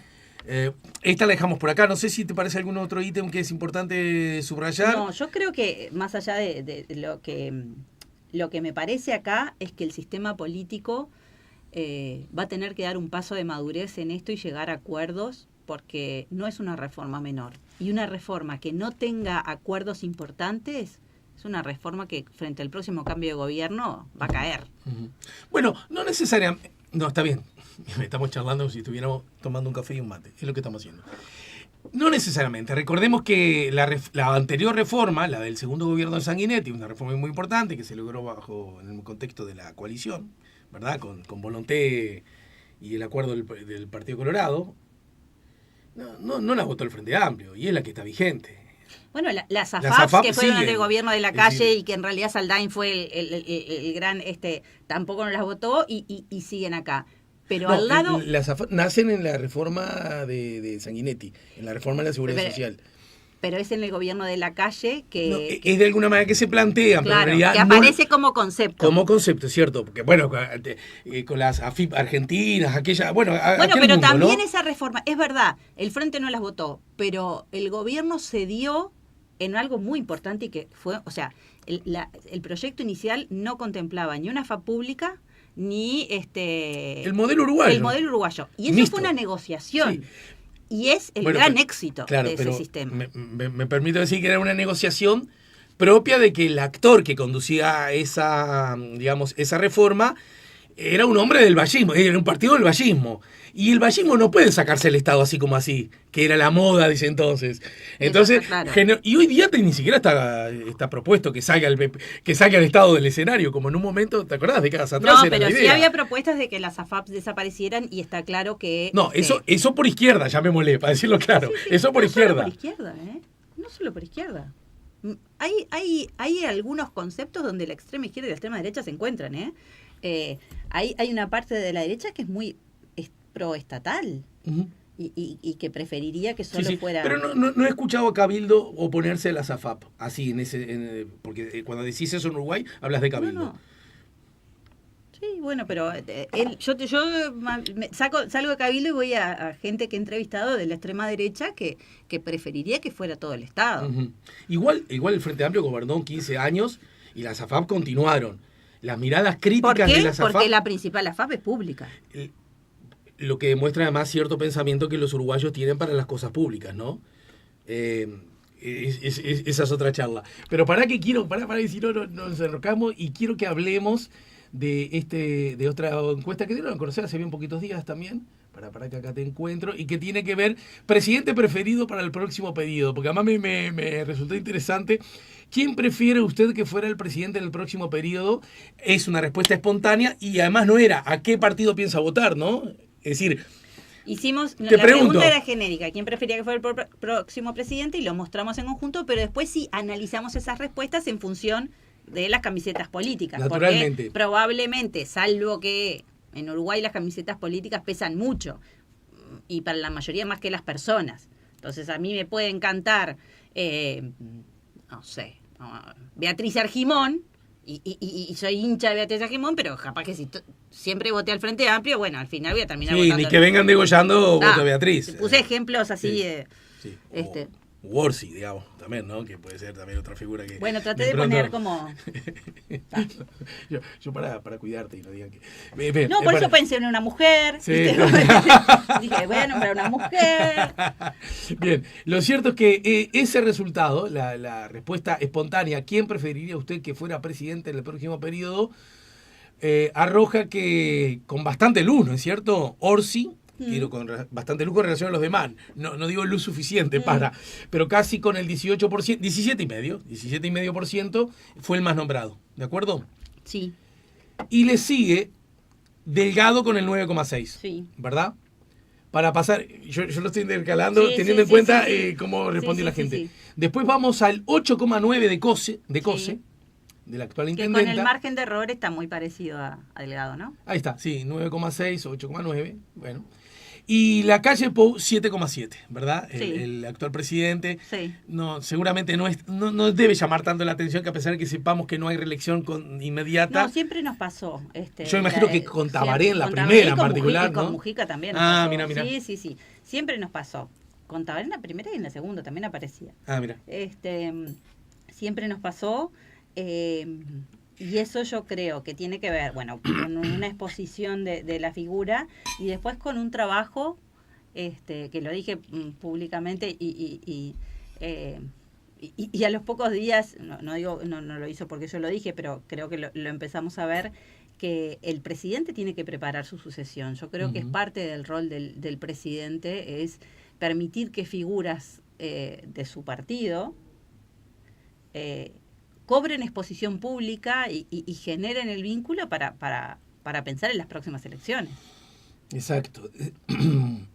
Esta la dejamos por acá. No sé si te parece algún otro ítem que es importante subrayar. No, yo creo que más allá de lo que me parece acá es que el sistema político va a tener que dar un paso de madurez en esto y llegar a acuerdos, porque no es una reforma menor. Y una reforma que no tenga acuerdos importantes es una reforma que frente al próximo cambio de gobierno va a caer. Bueno, no necesariamente... No, está bien. Estamos charlando como si estuviéramos tomando un café y un mate. Es lo que estamos haciendo. No necesariamente. Recordemos que la anterior reforma, la del segundo gobierno de Sanguinetti, una reforma muy importante que se logró en el contexto de la coalición, ¿verdad? Con Volonté y el acuerdo del Partido Colorado, no la votó el Frente Amplio, y es la que está vigente. Bueno, las AFAP, que fueron del gobierno de la calle, y que en realidad Saldain fue el gran, tampoco no las votó, y siguen acá. Pero al lado... Las AFAP nacen en la reforma de Sanguinetti, en la reforma de la Seguridad Social. Pero es en el gobierno de la calle que es de alguna manera que se plantean, claro, pero en realidad que aparece como concepto. Como concepto, es cierto. Porque, bueno, con las AFIP argentinas, pero mundo, también, ¿no? Esa reforma, es verdad, el Frente no las votó, pero el gobierno cedió en algo muy importante, y que fue, o sea, el proyecto inicial no contemplaba ni una AFAP pública, ni el modelo uruguayo. Y eso fue una negociación. Sí. Y es el Bueno, gran pero- éxito claro, de ese pero sistema. me permito decir que era una negociación propia de que el actor que conducía esa, digamos, esa reforma era un hombre del vallismo, era un partido del vallismo. Y el vallismo no puede sacarse el Estado así como así, que era la moda, dice entonces. Entonces, está claro. y hoy día ni siquiera está propuesto que salga que salga el Estado del escenario, como en un momento, ¿te acordás? Décadas atrás No, era pero la sí idea. había propuestas de que las AFAPs desaparecieran y está claro que... No, eso por izquierda, llamémosle, para decirlo claro. Sí, sí, Eso por no izquierda. solo por izquierda, ¿eh? No solo por izquierda. Hay algunos conceptos donde la extrema izquierda y la extrema derecha se encuentran, ¿eh? Hay una parte de la derecha que es muy proestatal Ujú. y que preferiría que Sí, solo sí. fuera... Pero no he escuchado a Cabildo oponerse a la SAFAP, así, porque cuando decís eso en Uruguay, hablas de No, Cabildo. no. Sí, bueno, pero salgo de Cabildo y voy a gente que he entrevistado de la extrema derecha que preferiría que fuera todo el Estado. Ujú. Igual el Frente Amplio gobernó 15 años y las SAFAP continuaron. Las miradas ¿Por críticas de qué? la SAFAP, Porque la principal AFAP es pública. lo que demuestra además cierto pensamiento que los uruguayos tienen para las cosas públicas, ¿no? Esa es otra charla. Pero para que si no nos enrocamos y quiero que hablemos de otra encuesta que dieron a conocer hace bien poquitos días también, para que acá te encuentro, y que tiene que ver presidente preferido para el próximo periodo, porque además me resultó interesante. ¿Quién prefiere usted que fuera el presidente en el próximo periodo? Es una respuesta espontánea y además no era a qué partido piensa votar, ¿no? Es decir, La pregunto. pregunta era genérica, ¿quién prefería que fuera el próximo presidente? Y lo mostramos en conjunto, pero después sí analizamos esas respuestas en función de las camisetas políticas. Naturalmente. Porque probablemente, salvo que en Uruguay las camisetas políticas pesan mucho, y para la mayoría más que las personas. Entonces a mí me puede encantar, no sé, Beatriz Argimón, y soy hincha de Beatriz Argimón, pero capaz que si siempre voté al Frente Amplio, bueno, al final voy a terminar sí, votando. ni que vengan degollando voto a Beatriz. Puse ejemplos así. Sí. Este. O Orsi, digamos, también, ¿no? Que puede ser también otra figura que... Bueno, traté de poner como... yo para cuidarte y no digan que... No, por eso pensé en una mujer. Sí. Dije, voy a nombrar una mujer. Bien, lo cierto es que ese resultado, la respuesta espontánea, ¿quién preferiría usted que fuera presidente en el próximo periodo? Arroja que con bastante luz, ¿no es cierto? Orsi, quiero con bastante luz con relación a los demás, no digo luz suficiente pero casi con el 18%, 17,5% fue el más nombrado, ¿de acuerdo? Sí. Y le sigue Delgado con el 9,6%, Sí. ¿verdad? Para pasar, yo lo estoy intercalando Sí, teniendo sí, en cuenta sí. cómo respondió Sí, la sí, gente. sí. Después vamos al 8,9% de Cose, Sí. de la actual Que intendenta. con el margen de error está muy parecido a Delgado, ¿no? Ahí está, sí, 9,6, 8,9, bueno. Y la calle Pou, 7,7, ¿verdad? Sí. El actual presidente. Sí. No, seguramente no debe llamar tanto la atención, que a pesar de que sepamos que no hay reelección inmediata. No, siempre nos pasó. Yo imagino que con Tabaré en la con primera y en con particular, Mujica, ¿no? con Mujica también nos Ah, pasó. mira. Sí. Siempre nos pasó. Con Tabaré en la primera y en la segunda también aparecía. Ah, mira. Siempre nos pasó. Y eso yo creo que tiene que ver, bueno, con una exposición de la figura y después con un trabajo, que lo dije públicamente y a los pocos días, no lo hizo porque yo lo dije, pero creo que lo empezamos a ver, que el presidente tiene que preparar su sucesión. Yo creo que es parte del rol del presidente, es permitir que figuras de su partido cobren exposición pública y generen el vínculo para pensar en las próximas elecciones.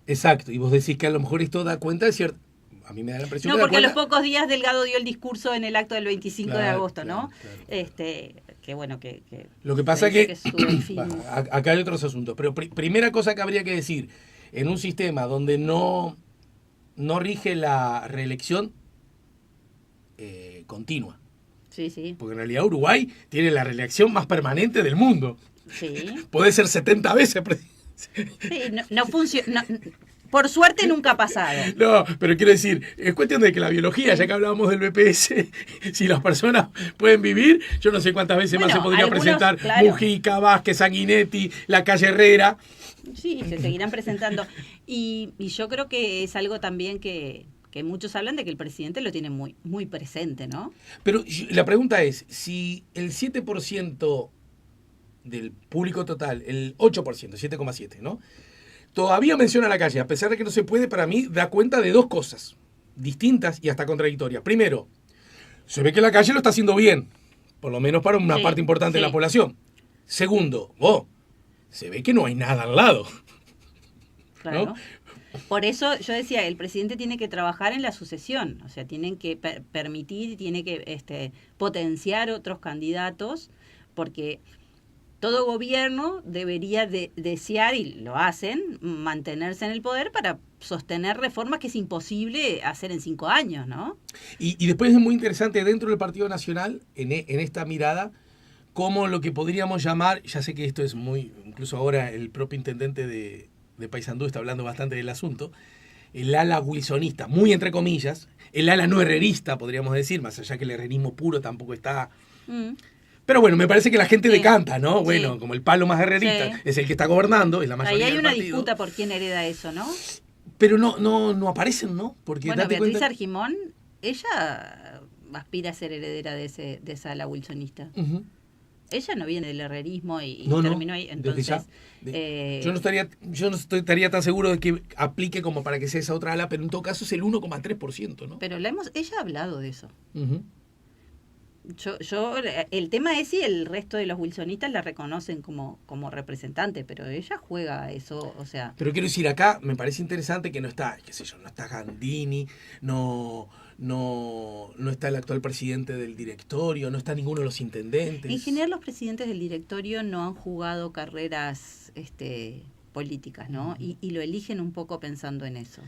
Exacto. Y vos decís que a lo mejor esto da cuenta de cierto... A mí me da la impresión No, que da porque a los cuenta... pocos días Delgado dio el discurso en el acto del 25 de agosto, ¿no? Claro. Que bueno, que lo que pasa es que su delfín. acá hay otros asuntos. Pero primera cosa que habría que decir, en un sistema donde no rige la reelección continua. Sí. Porque en realidad Uruguay tiene la reelección más permanente del mundo. Sí. Puede ser 70 veces presidente. Sí, no funciona. Por suerte nunca ha pasado. No, pero quiero decir, es cuestión de que la biología, ya que hablábamos del BPS, si las personas pueden vivir, yo no sé cuántas veces más se podría presentar Mujica, Vázquez, Sanguinetti, la calle Herrera. Sí, se seguirán presentando. Y yo creo que es algo también que muchos hablan de que el presidente lo tiene muy, muy presente, ¿no? Pero la pregunta es, si el 7% del público total, el 8%, 7,7%, ¿no? Todavía menciona la calle, a pesar de que no se puede, para mí da cuenta de dos cosas distintas y hasta contradictorias. Primero, se ve que la calle lo está haciendo bien, por lo menos para una parte importante de la población. Segundo, se ve que no hay nada al lado. Claro. ¿No? Por eso yo decía, el presidente tiene que trabajar en la sucesión, o sea, tienen que permitir, tiene que potenciar otros candidatos, porque todo gobierno debería desear, y lo hacen, mantenerse en el poder para sostener reformas que es imposible hacer en 5 años, ¿no? Y después es muy interesante dentro del Partido Nacional, en esta mirada, como lo que podríamos llamar, ya sé que esto es muy, incluso ahora el propio intendente de Paysandú está hablando bastante del asunto, el ala wilsonista, muy entre comillas, el ala no herrerista, podríamos decir, más allá que el herrerismo puro tampoco está... Pero bueno, me parece que la gente decanta, ¿no? Bueno, como el palo más herrerista es el que está gobernando, es la mayoría del partido. Ahí hay una disputa por quién hereda eso, ¿no? Pero no aparecen, ¿no? Porque bueno, Beatriz Argimón, ella aspira a ser heredera de esa ala wilsonista. Ella no viene del herrerismo y terminó ahí. Entonces, yo no estaría tan seguro de que aplique como para que sea esa otra ala, pero en todo caso es el 1,3%, ¿no? Pero ella ha hablado de eso. El tema es si el resto de los wilsonistas la reconocen como representante, pero ella juega eso, o sea... Pero quiero decir, acá me parece interesante que no está, qué sé yo, no está Gandini, no está el actual presidente del directorio, no está ninguno de los intendentes. En general los presidentes del directorio no han jugado carreras políticas, ¿no? Y lo eligen un poco pensando en eso.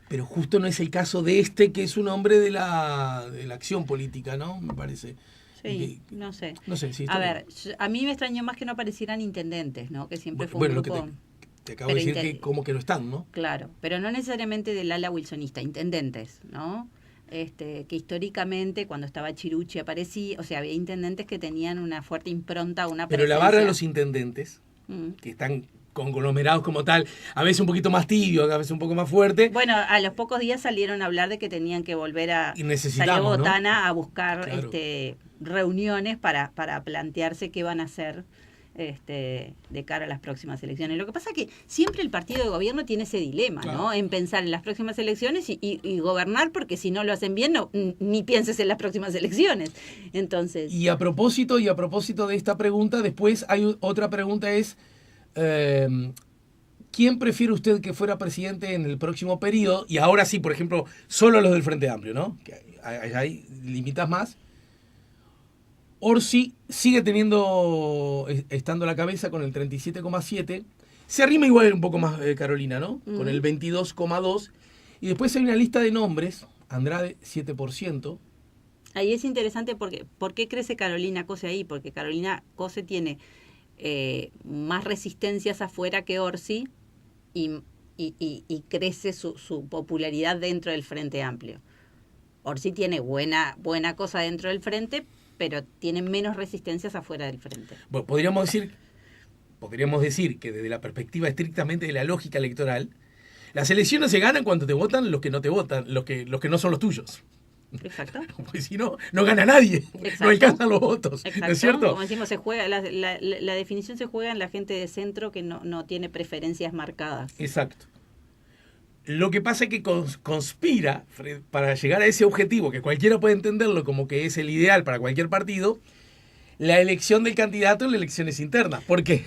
Pero justo no es el caso de que es un hombre de la acción política, ¿no? Me parece. Sí, no sé. No sé, sí. A ver, a mí me extrañó más que no aparecieran intendentes, ¿no? Que siempre fue un grupo... Bueno, lo que te acabo de decir que como que no están, ¿no? Claro, pero no necesariamente del ala wilsonista, intendentes, ¿no? Que históricamente cuando estaba Chirucci aparecía, o sea, había intendentes que tenían una fuerte impronta, una presencia. Pero la barra de los intendentes, que están conglomerados como tal, a veces un poquito más tibio, a veces un poco más fuerte. Bueno, a los pocos días salieron a hablar de que tenían que volver a salir Botana, ¿no? A buscar reuniones para plantearse qué van a hacer de cara a las próximas elecciones. Lo que pasa es que siempre el partido de gobierno tiene ese dilema, ¿no? En pensar en las próximas elecciones y gobernar, porque si no lo hacen bien, ni pienses en las próximas elecciones. Entonces... Y a propósito de esta pregunta, después hay otra pregunta es... ¿quién prefiere usted que fuera presidente en el próximo periodo? Y ahora sí, por ejemplo, solo los del Frente Amplio, ¿no? Que hay limitas más. Orsi sigue estando a la cabeza con el 37,7. Se arrima igual un poco más Carolina, ¿no? Con el 22,2. Y después hay una lista de nombres. Andrade, 7%. Ahí es interesante porque ¿por qué crece Carolina Cose ahí? Porque Carolina Cose tiene... más resistencias afuera que Orsi y crece su popularidad dentro del Frente Amplio. Orsi tiene buena cosa dentro del Frente, pero tiene menos resistencias afuera del Frente. Bueno, podríamos decir que desde la perspectiva estrictamente de la lógica electoral, las elecciones se ganan cuando te votan los que no te votan, los que no son los tuyos. Exacto. Porque si no gana nadie. Exacto. No alcanzan los votos. Exacto. ¿No es cierto? Como decimos, se juega, la definición se juega en la gente de centro que no tiene preferencias marcadas. Exacto. Lo que pasa es que conspira para llegar a ese objetivo, que cualquiera puede entenderlo como que es el ideal para cualquier partido, la elección del candidato en las elecciones internas. ¿Por qué?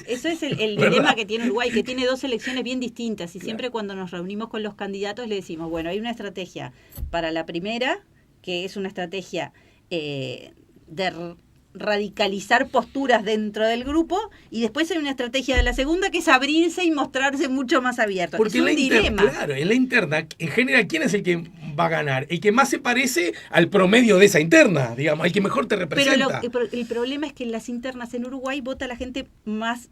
Eso es el dilema que tiene Uruguay, que tiene dos elecciones bien distintas. Y siempre cuando nos reunimos con los candidatos le decimos, bueno, hay una estrategia para la primera, que es una estrategia de radicalizar posturas dentro del grupo, y después hay una estrategia de la segunda que es abrirse y mostrarse mucho más abierto. Porque es un dilema. Claro, en la interna, en general, ¿quién es el que va a ganar? El que más se parece al promedio de esa interna, digamos, el que mejor te representa. Pero el problema es que en las internas en Uruguay vota la gente más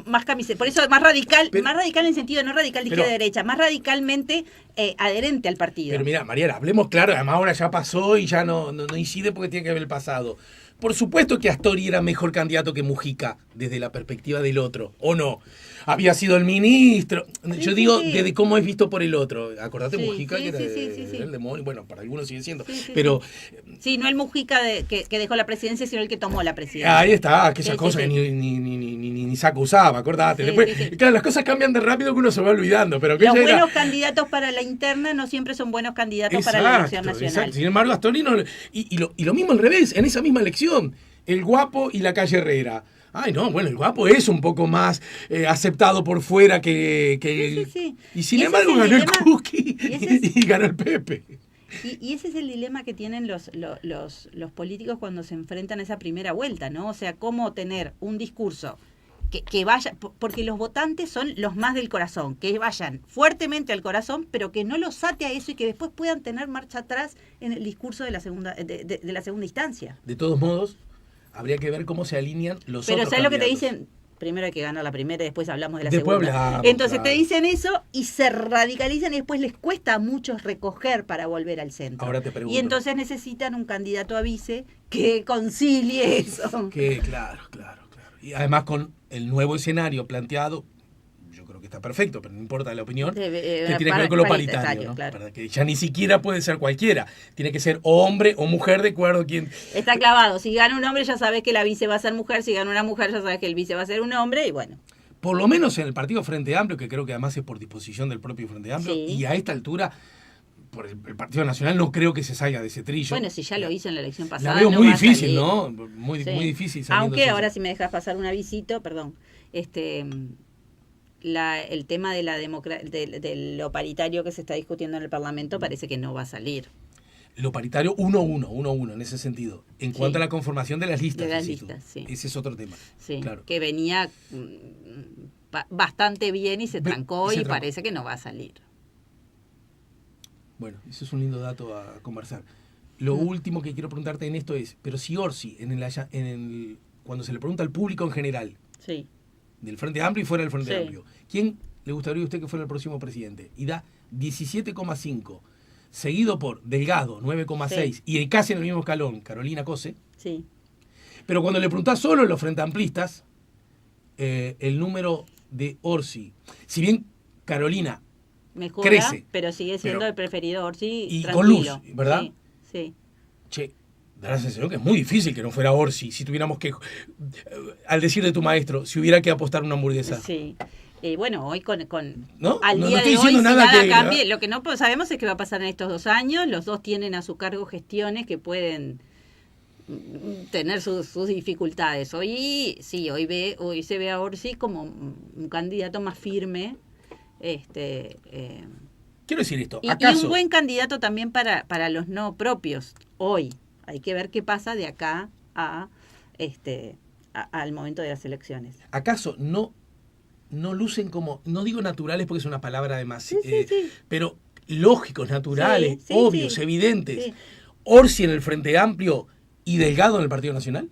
más camiseta. Por eso más radical en el sentido no radical de izquierda a derecha, más radicalmente adherente al partido. Pero mira, Mariela, hablemos claro, además ahora ya pasó y ya no incide porque tiene que ver el pasado. Por supuesto que Astori era mejor candidato que Mujica, desde la perspectiva del otro, ¿o no? Había sido el ministro. Yo digo, desde cómo es visto por el otro. Acordate Mujica, que era el demonio. Bueno, para algunos sigue siendo. Pero sí, no el Mujica que dejó la presidencia, sino el que tomó la presidencia. Ahí está, aquellas cosas que ni saco usaba, acordate. Después, claro, las cosas cambian de rápido que uno se va olvidando. Pero los buenos candidatos para la interna no siempre son buenos candidatos para la elección nacional. Exacto. Sin embargo, Astori no. Y lo mismo al revés, en esa misma elección. El Guapo y la Calle Herrera. Ay, no, bueno, el Guapo es un poco más aceptado por fuera que sí. Y sin embargo ganó el Cookie y ganó el Pepe. Y ese es el dilema que tienen los políticos cuando se enfrentan a esa primera vuelta, ¿no? O sea, cómo tener un discurso que vaya, porque los votantes son los más del corazón, que vayan fuertemente al corazón, pero que no los ate a eso y que después puedan tener marcha atrás en el discurso de la segunda de la segunda instancia. De todos modos, habría que ver cómo se alinean los pero otros ¿sabes lo que te candidatos? Dicen? Primero hay que ganar la primera y después hablamos de la Después segunda. hablamos, Entonces claro. te dicen eso y se radicalizan y después les cuesta a muchos recoger para volver al centro. Ahora te pregunto. Y entonces necesitan un candidato a vice que concilie eso. Que claro. Y además con el nuevo escenario planteado, yo creo que está perfecto, pero no importa la opinión, que tiene que ver con lo paritario, ¿no? Claro. Para que ya ni siquiera puede ser cualquiera. Tiene que ser hombre o mujer, de acuerdo a quién. Está clavado. Si gana un hombre, ya sabes que la vice va a ser mujer. Si gana una mujer, ya sabes que el vice va a ser un hombre. Y bueno. Por lo menos en el partido Frente Amplio, que creo que además es por disposición del propio Frente Amplio, sí. Y a esta altura, por el Partido Nacional no creo que se salga de ese trillo. Bueno, si ya lo hizo en la elección pasada. La veo no muy va difícil, a ¿no? Muy difícil. Aunque ahora, si me dejas pasar un avisito, perdón. El tema de de lo paritario que se está discutiendo en el Parlamento parece que no va a salir. Lo paritario 1-1 en ese sentido. En cuanto a la conformación de las listas. De las listas, sí. Ese es otro tema. Sí, claro. que venía bastante bien y se trancó y parece que no va a salir. Bueno, eso es un lindo dato a conversar. Lo último que quiero preguntarte en esto es, pero si Orsi, cuando se le pregunta al público en general, sí, del Frente Amplio y fuera del Frente Amplio, ¿quién le gustaría a usted que fuera el próximo presidente? Y da 17,5, seguido por Delgado, 9,6, y casi en el mismo escalón, Carolina Cose. Sí. Pero cuando le preguntás solo a los Frente Amplistas, el número de Orsi, si bien Carolina mejora, crece, pero sigue siendo el preferido Orsi y tranquilo. con luz, ¿verdad? Sí. Che, da la sensación que es muy difícil que no fuera Orsi, si tuviéramos que, al decir de tu maestro, si hubiera que apostar una hamburguesa. Sí. Bueno, hoy con ¿no? al no día estoy de hoy, diciendo si nada que cambie, lo que no sabemos es qué va a pasar en estos 2 años. Los dos tienen a su cargo gestiones que pueden tener sus dificultades. Hoy se ve a Orsi como un candidato más firme. Quiero decir esto, y ¿acaso un buen candidato también para los no propios. Hoy hay que ver qué pasa de acá al momento de las elecciones. ¿Acaso no lucen como, no digo naturales porque es una palabra además, sí. pero lógicos, naturales, sí, obvios, evidentes? Sí. Orsi en el Frente Amplio y Delgado en el Partido Nacional.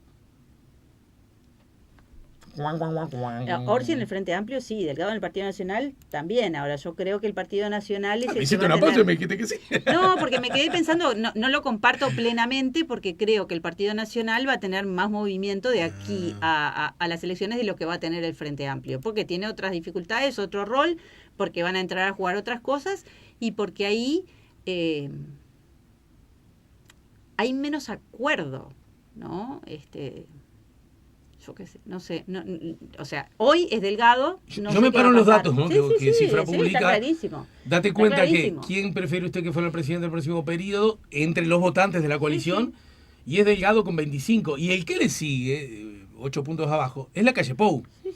Orsi en el Frente Amplio sí, Delgado en el Partido Nacional también. Ahora yo creo que el Partido Nacional es me hiciste una pausa y me dijiste que sí. No, porque me quedé pensando, no lo comparto plenamente porque creo que el Partido Nacional va a tener más movimiento de aquí a las elecciones de lo que va a tener el Frente Amplio, porque tiene otras dificultades, otro rol, porque van a entrar a jugar otras cosas y porque ahí hay menos acuerdo, ¿no? Yo qué sé, no sé, o sea, hoy es Delgado. Yo me paro en los datos, ¿no? Sí, cifra pública. Está clarísimo. Date cuenta que quién prefiere usted que fuera el presidente del próximo periodo entre los votantes de la coalición, y es Delgado con 25. Y el que le sigue, 8 puntos abajo, es la Calle Pou. Sí.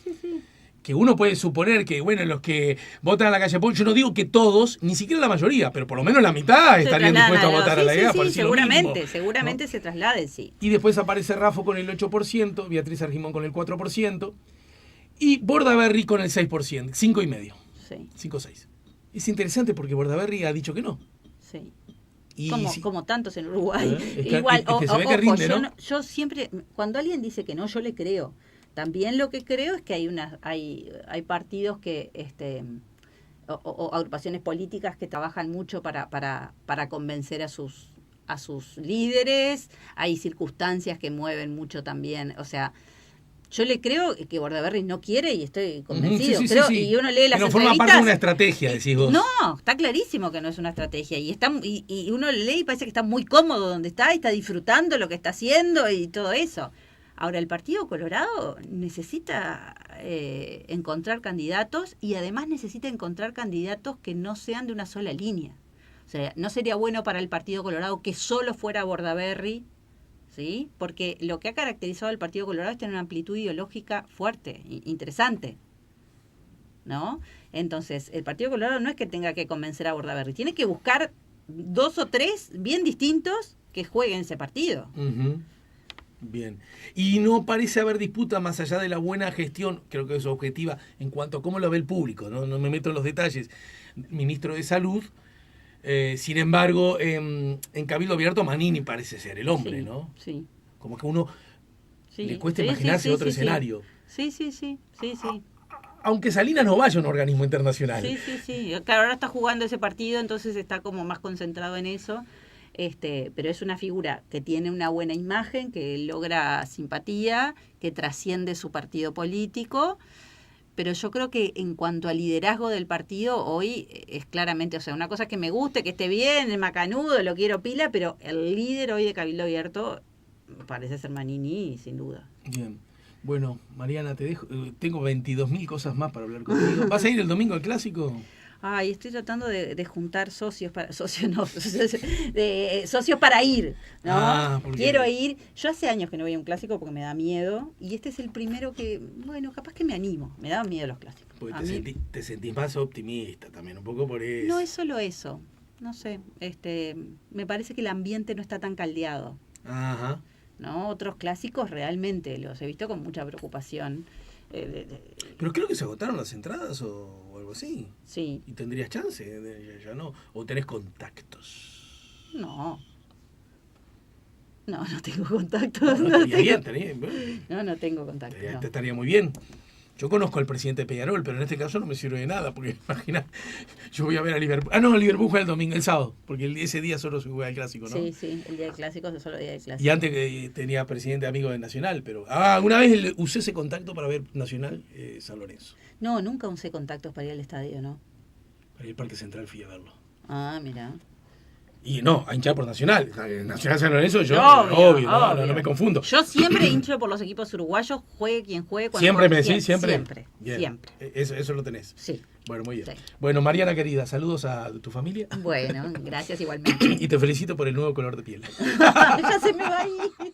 Que uno puede suponer que, bueno, los que votan a la Calle Pou, yo no digo que todos, ni siquiera la mayoría, pero por lo menos la mitad estarían dispuestos a votar a la idea. Sí, seguramente se trasladen, sí. Y después aparece Raffo con el 8%, Beatriz Argimón con el 4%, y Bordaberry con el 6%, 5,5%. Sí. 5,6%. Es interesante porque Bordaberry ha dicho que no. Sí. Y como tantos en Uruguay. Es que Igual, se ve que rinde, ¿no? yo siempre, cuando alguien dice que no, yo le creo. También lo que creo es que hay partidos que o agrupaciones políticas que trabajan mucho para convencer a sus líderes. Hay circunstancias que mueven mucho también, o sea, yo le creo que Bordaberry no quiere y estoy convencido. Y uno lee las entrevistas. No forma parte de una estrategia, decís vos. No, está clarísimo que no es una estrategia. Y uno lee y parece que está muy cómodo donde está y está disfrutando lo que está haciendo y todo eso. Ahora, el Partido Colorado necesita encontrar candidatos y además necesita encontrar candidatos que no sean de una sola línea. O sea, no sería bueno para el Partido Colorado que solo fuera Bordaberry, ¿sí? Porque lo que ha caracterizado al Partido Colorado es tener una amplitud ideológica fuerte, interesante, ¿no? Entonces, el Partido Colorado no es que tenga que convencer a Bordaberry, tiene que buscar 2 o 3 bien distintos que jueguen ese partido. Uh-huh. Bien. Y no parece haber disputa más allá de la buena gestión, creo que es objetiva, en cuanto a cómo lo ve el público, no me meto en los detalles. Ministro de Salud, sin embargo, en Cabildo Abierto Manini parece ser el hombre, Sí, ¿no? Sí. Como que a uno Sí. le cuesta imaginarse otro escenario. Sí. Aunque Salinas no vaya a un organismo internacional. Sí. Claro, ahora está jugando ese partido, entonces está como más concentrado en eso. Pero es una figura que tiene una buena imagen, que logra simpatía, que trasciende su partido político. Pero yo creo que en cuanto al liderazgo del partido, hoy es claramente, o sea, una cosa es que me guste, que esté bien, el macanudo, lo quiero pila, pero el líder hoy de Cabildo Abierto parece ser Manini, sin duda. Bien. Bueno, Mariana, te dejo. Tengo 22.000 cosas más para hablar contigo. ¿Vas a ir el domingo al clásico? Ay, estoy tratando de juntar socios para ir, ¿no? Quiero ir. Yo hace años que no voy a un clásico porque me da miedo y este es el primero que, bueno, capaz que me animo. Me daban miedo los clásicos. Porque te sentís más optimista también, un poco por eso. No es solo eso. No sé, me parece que el ambiente no está tan caldeado. Ajá. ¿No? Otros clásicos realmente los he visto con mucha preocupación. Pero creo que se agotaron las entradas o algo así. Sí. ¿Y tendrías chance? Ya no. ¿O tenés contactos? No tengo contactos. No tengo contactos. Te estaría muy bien. Yo conozco al presidente Peñarol, pero en este caso no me sirve de nada, porque imagina, yo voy a ver a Liverpool. Liverpool juega el sábado, porque ese día solo se juega el clásico, ¿no? Sí, el día del clásico es solo el día del clásico. Y antes tenía presidente amigo de Nacional, pero una vez usé ese contacto para ver Nacional San Lorenzo. No, nunca usé contactos para ir al estadio, ¿no? Para ir al Parque Central fui a verlo. Ah, mira. Y no, a hinchar por Nacional. Nacional San Lorenzo, yo, obvio. No me confundo. Yo siempre hincho por los equipos uruguayos, juegue quien juegue. ¿Siempre me decís? ¿Siempre? Siempre. Eso lo tenés. Sí. Bueno, muy bien. Sí. Bueno, Mariana querida, saludos a tu familia. Bueno, gracias igualmente. Y te felicito por el nuevo color de piel. Ya se me va a ir.